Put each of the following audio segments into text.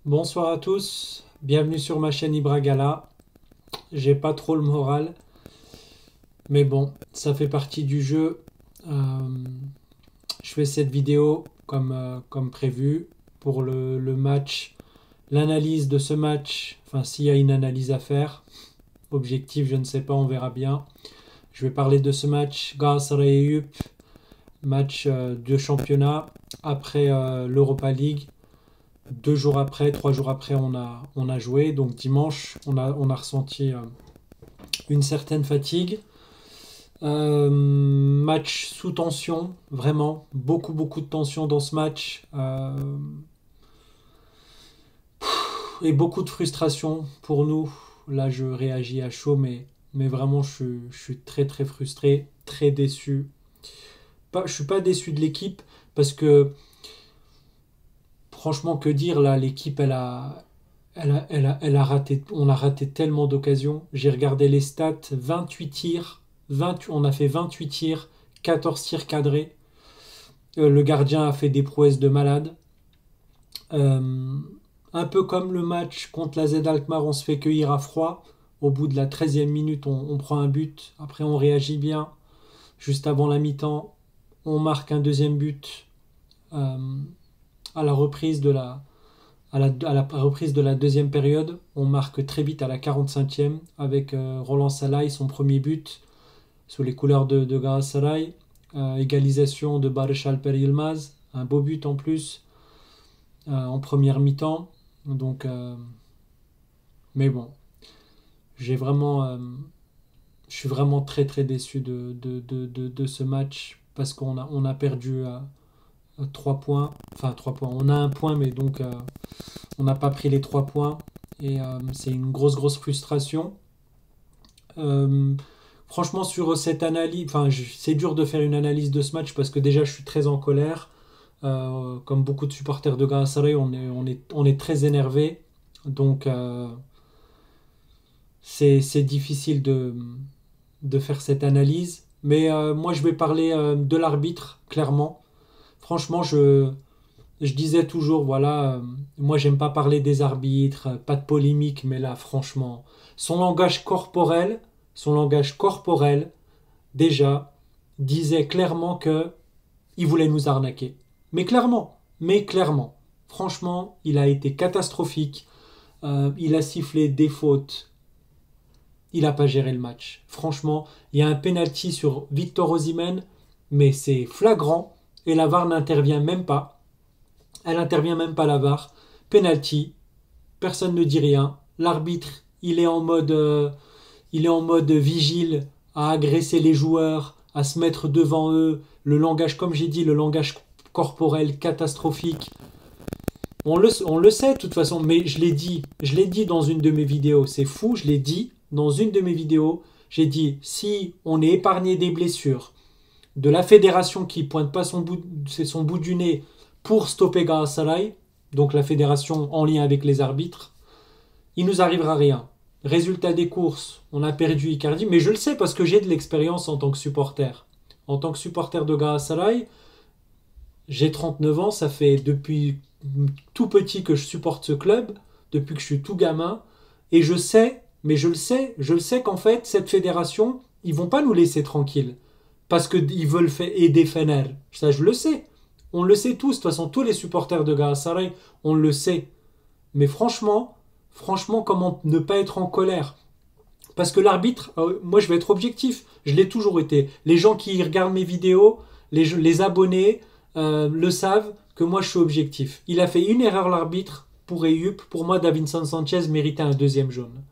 Bonsoir à tous, bienvenue sur ma chaîne Ibragala. J'ai pas trop le moral, mais bon, ça fait partie du jeu. Euh, je fais cette vidéo comme prévu pour le match, l'analyse de ce match. Enfin, s'il y a une analyse à faire, objectif, je ne sais pas, on verra bien. Je vais parler de ce match Galatasaray Eyüp, match de championnat après l'Europa League. 2 jours après, 3 jours après, on a joué. Donc dimanche, on a ressenti une certaine fatigue. Match sous tension, vraiment. Beaucoup, beaucoup de tension dans ce match. Et beaucoup de frustration pour nous. Là, je réagis à chaud, mais vraiment, je suis très, très frustré, très déçu. Pas, je suis pas déçu de l'équipe parce que, franchement, que dire là, l'équipe, elle a raté, on a raté tellement d'occasions. J'ai regardé les stats, 28 tirs, 20, on a fait 28 tirs, 14 tirs cadrés. Le gardien a fait des prouesses de malade. Euh, un peu comme le match contre la Z Alkmaar, on se fait cueillir à froid. Au bout de la 13e minute, on prend un but. Après, on réagit bien. Juste avant la mi-temps, on marque un deuxième but euh, à la reprise de la reprise de la deuxième période. On marque très vite à la 45e avec Roland Salai, son premier but sous les couleurs de Galatasaray. Égalisation de Barış Alper Yılmaz, un beau but en plus en première mi-temps. Donc, mais bon, j'ai vraiment, je suis vraiment très très déçu de ce match parce qu'on a perdu 3 points. Enfin, 3 points. On a un point, mais donc on n'a pas pris les 3 points. Et c'est une grosse, grosse frustration. Euh, Franchement, sur cette analyse, enfin, c'est dur de faire une analyse de ce match parce que déjà, je suis très en colère. Comme beaucoup de supporters de Galatasaray, on est très énervé. Donc, c'est difficile de faire cette analyse. Mais moi, je vais parler de l'arbitre, clairement. Franchement, je disais toujours, voilà, moi, j'aime pas parler des arbitres, pas de polémique, mais là, franchement, son langage corporel, son langage corporel, déjà, disait clairement que il voulait nous arnaquer. Mais clairement, franchement, il a été catastrophique. Il a sifflé des fautes. Il n'a pas géré le match. Franchement, il y a un penalty sur Victor Osimhen, mais c'est flagrant et la VAR n'intervient même pas. Elle n'intervient même pas la VAR. Penalty, personne ne dit rien. L'arbitre, il est en mode vigile à agresser les joueurs, à se mettre devant eux. Le langage, comme j'ai dit, le langage corporel catastrophique. On le sait de toute façon, mais je l'ai dit dans une de mes vidéos. C'est fou, je l'ai dit dans une de mes vidéos. J'ai dit, si on est épargné des blessures, de la fédération qui pointe pas son bout du nez pour stopper Galatasaray, donc la fédération en lien avec les arbitres, il nous arrivera rien. Résultat des courses, on a perdu Icardi, mais je le sais parce que j'ai de l'expérience en tant que supporter. En tant que supporter de Galatasaray, j'ai 39 ans, ça fait depuis tout petit que je supporte ce club, depuis que je suis tout gamin, et je sais, mais je le sais qu'en fait, cette fédération, ils vont pas nous laisser tranquilles, parce qu'ils veulent aider Fener. Ça, je le sais. On le sait tous, de toute façon, tous les supporters de Galatasaray, on le sait. Mais franchement, comment ne pas être en colère? Parce que l'arbitre, moi je vais être objectif, je l'ai toujours été. Les gens qui regardent mes vidéos, les abonnés, le savent que moi je suis objectif. Il a fait une erreur l'arbitre pour Eyüp. Pour moi, Davinson Sanchez méritait un deuxième jaune.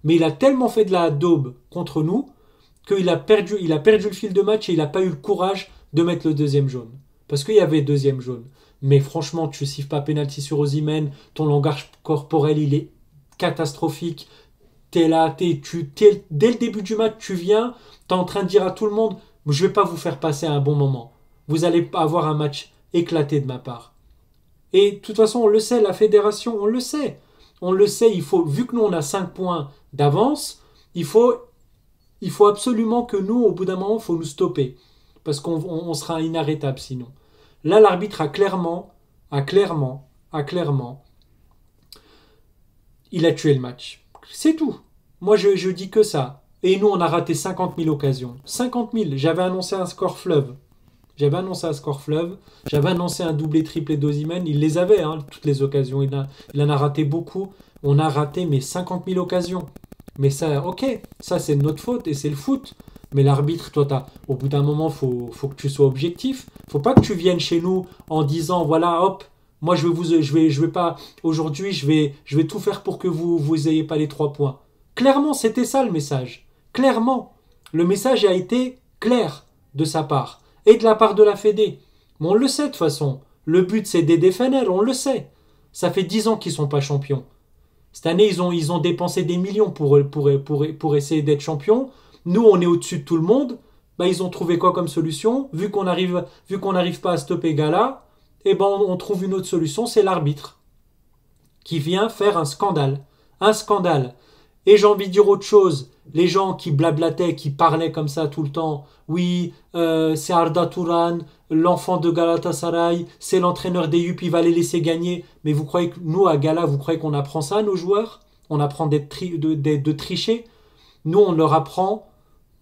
Mais il a tellement fait de la daube contre nous qu'il a perdu le fil de match et il n'a pas eu le courage de mettre le deuxième jaune. Parce qu'il y avait deuxième jaune. Mais franchement, tu siffles pas penalty sur Osimhen, ton langage corporel il est catastrophique. T'es là, dès le début du match, tu viens, t'es en train de dire à tout le monde, je vais pas vous faire passer un bon moment. Vous allez avoir un match éclaté de ma part. Et de toute façon, on le sait, la fédération, on le sait. On le sait, vu que nous on a 5 points d'avance, il faut, il faut absolument que nous, au bout d'un moment, il faut nous stopper. Parce qu'on sera inarrêtable sinon. Là, l'arbitre a clairement il a tué le match. C'est tout. Moi, je dis que ça. Et nous, on a raté 50 000 occasions. 50 000. J'avais annoncé un score fleuve. J'avais annoncé un doublé, triplé d'Osimhen. Il les avait, hein, toutes les occasions. Il en a raté beaucoup. On a raté, mais 50 000 occasions. Mais ça, ok, ça c'est de notre faute et c'est le foot. Mais l'arbitre, toi, au bout d'un moment, faut que tu sois objectif. Faut pas que tu viennes chez nous en disant, voilà, hop, moi je vais pas, aujourd'hui, je vais tout faire pour que vous ayez pas les 3 points. Clairement, c'était ça le message. Clairement, le message a été clair de sa part et de la part de la Fédé. Mais on le sait de toute façon. Le but, c'est d'aider Fener, on le sait. Ça fait 10 ans qu'ils sont pas champions. Cette année, ils ont dépensé des millions pour essayer d'être champions. Nous, on est au-dessus de tout le monde. Bah, ils ont trouvé quoi comme solution? Vu qu'on n'arrive pas à stopper Gala, eh ben, on trouve une autre solution, c'est l'arbitre qui vient faire un scandale. Un scandale. Et j'ai envie de dire autre chose. Les gens qui blablataient, qui parlaient comme ça tout le temps. Oui, c'est Arda Turan, l'enfant de Galatasaray, c'est l'entraîneur des Yup, il va les laisser gagner. Mais vous croyez que nous, à Gala, vous croyez qu'on apprend ça à nos joueurs? On apprend de tricher? Nous, on leur apprend,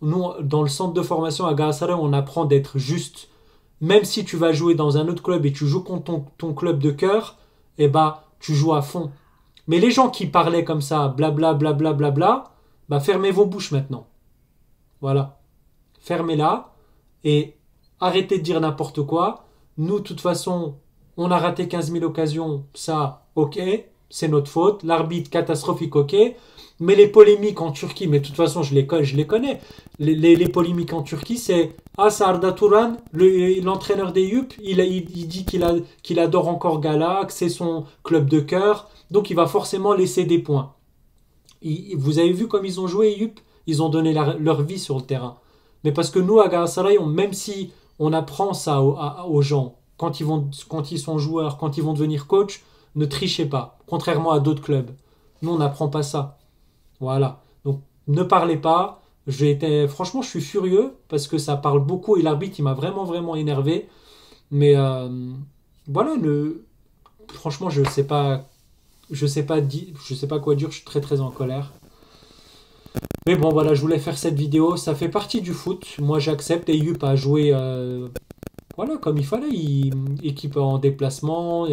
nous, dans le centre de formation à Galatasaray, on apprend d'être juste. Même si tu vas jouer dans un autre club et tu joues contre ton club de cœur, eh ben, tu joues à fond. Mais les gens qui parlaient comme ça, blabla, blabla, blabla, bah fermez vos bouches maintenant. Voilà. Fermez-la et arrêtez de dire n'importe quoi. Nous, de toute façon, on a raté 15 000 occasions. Ça, ok, c'est notre faute. L'arbitre, catastrophique, ok. Mais les polémiques en Turquie, mais de toute façon, je les connais. Les polémiques en Turquie, c'est c'est Arda Turan, l'entraîneur des Yup, il dit qu'il adore encore Gala, que c'est son club de cœur, donc il va forcément laisser des points. Vous avez vu comme ils ont joué, Yup? Ils ont donné leur vie sur le terrain. Mais parce que nous, à Galatasaray, même si on apprend ça aux gens, quand ils sont joueurs, quand ils vont devenir coach, ne trichez pas, contrairement à d'autres clubs. Nous, on n'apprend pas ça. Voilà. Donc, ne parlez pas. Franchement, je suis furieux parce que ça parle beaucoup et l'arbitre, il m'a vraiment, vraiment énervé. Mais voilà, franchement, je sais pas quoi dire. Je suis très, très en colère. Mais bon, voilà, je voulais faire cette vidéo. Ça fait partie du foot. Moi, j'accepte. Et Yup a joué, voilà, comme il fallait. Équipe en déplacement.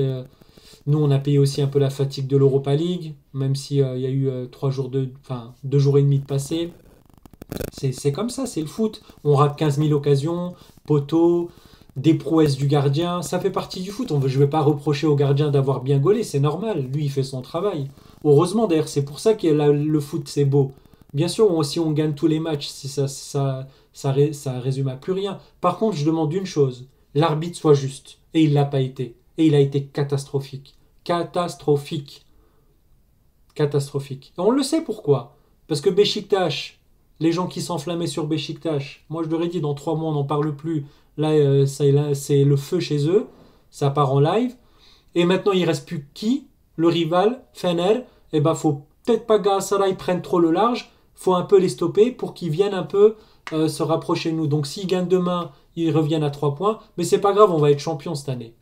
Nous, on a payé aussi un peu la fatigue de l'Europa League, même s'il y a eu 2 jours et demi de passé. C'est comme ça, c'est le foot. On rate 15 000 occasions, poteaux, des prouesses du gardien. Ça fait partie du foot. Je ne vais pas reprocher au gardien d'avoir bien gaulé, c'est normal. Lui, il fait son travail. Heureusement, d'ailleurs, c'est pour ça que le foot, c'est beau. Bien sûr, si on gagne tous les matchs, ça résume à plus rien. Par contre, je demande une chose. L'arbitre soit juste. Et il ne l'a pas été. Et il a été catastrophique. Catastrophique. Catastrophique. Et on le sait pourquoi. Parce que Beşiktaş, les gens qui s'enflammaient sur Beşiktaş, moi je leur ai dit dans 3 mois on n'en parle plus. Là, c'est le feu chez eux. Ça part en live. Et maintenant il ne reste plus qui? Le rival, Fener. Eh ben faut peut-être pas que Galatasaray prenne trop le large. Faut un peu les stopper pour qu'ils viennent un peu se rapprocher de nous. Donc s'ils gagnent demain, ils reviennent à 3 points. Mais c'est pas grave, on va être champion cette année.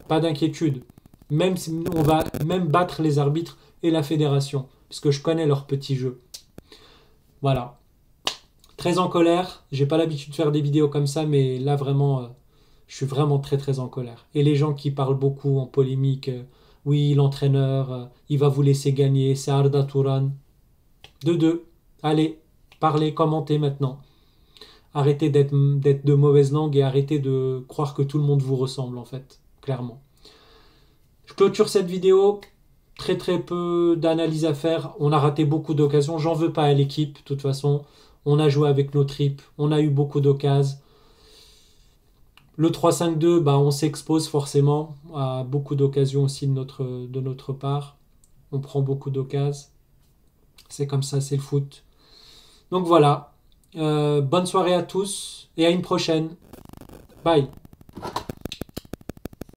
Pas d'inquiétude. Même si on va même battre les arbitres et la fédération. Parce que je connais leur petit jeu. Voilà. Très en colère. J'ai pas l'habitude de faire des vidéos comme ça, mais là vraiment, je suis vraiment très très en colère. Et les gens qui parlent beaucoup en polémique, oui, l'entraîneur, il va vous laisser gagner, c'est Arda Turan. 2-2. Allez, parlez, commentez maintenant. Arrêtez d'être de mauvaise langue et arrêtez de croire que tout le monde vous ressemble en fait. Clairement. Je clôture cette vidéo. Très très peu d'analyse à faire. On a raté beaucoup d'occasions. J'en veux pas à l'équipe. De toute façon, on a joué avec nos tripes. On a eu beaucoup d'occasions. Le 3-5-2, bah, on s'expose forcément à beaucoup d'occasions aussi de notre part. On prend beaucoup d'occasions. C'est comme ça, c'est le foot. Donc voilà. Bonne soirée à tous et à une prochaine. Bye.